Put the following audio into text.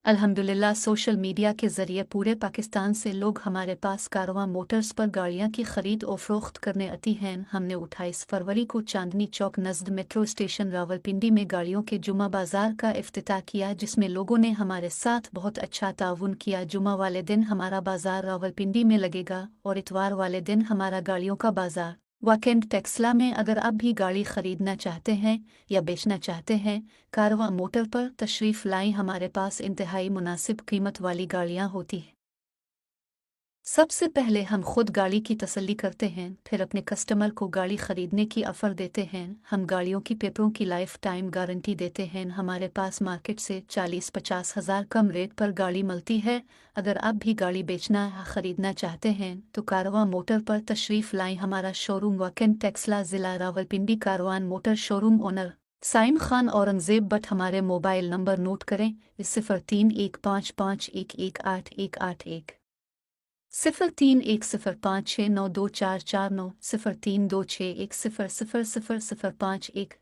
अल्हम्दुलिल्लाह social media के ज़रिए पूरे पाकिस्तान से लोग हमारे पास कारवां मोटर्स पर गाड़ियां की खरीद और फरोख्त करने आती हैं। हमने 28 फरवरी को चांदनी चौक नज़द मेट्रो स्टेशन रावलपिंडी में गाड़ियों के जुमा बाजार का इफ्तिताह किया, जिसमें लोगों ने हमारे साथ बहुत अच्छा ताउन किया। जुमा वाले दिन हमारा बाजार रावलपिंडी में लगेगा और इतवार वाले दिन हमारा गाड़ियों का बाजार वाकेंड टेक्सला में। अगर आप भी गाड़ी खरीदना चाहते हैं या बेचना चाहते हैं, कारवां मोटर पर तशरीफ़ लाएं। हमारे पास इंतहाई मुनासिब कीमत वाली गाड़ियां होती हैं। सबसे पहले हम खुद गाड़ी की तसल्ली करते हैं, फिर अपने कस्टमर को गाड़ी खरीदने की ऑफ़र देते हैं। हम गाड़ियों की पेपरों की लाइफ टाइम गारंटी देते हैं। हमारे पास मार्केट से 40-50 हज़ार कम रेट पर गाड़ी मिलती है। अगर आप भी गाड़ी बेचना या ख़रीदना चाहते हैं तो कारवां मोटर पर तशरीफ़ लाएं। हमारा शोरूम वाकेंड टेक्सला ज़िला Rawalpindi. Karwan motor showroom owner Saim Khan Aurangzeb Butt. हमारे मोबाइल नंबर नोट करें 0315511811, 031056924490, 03261000000510।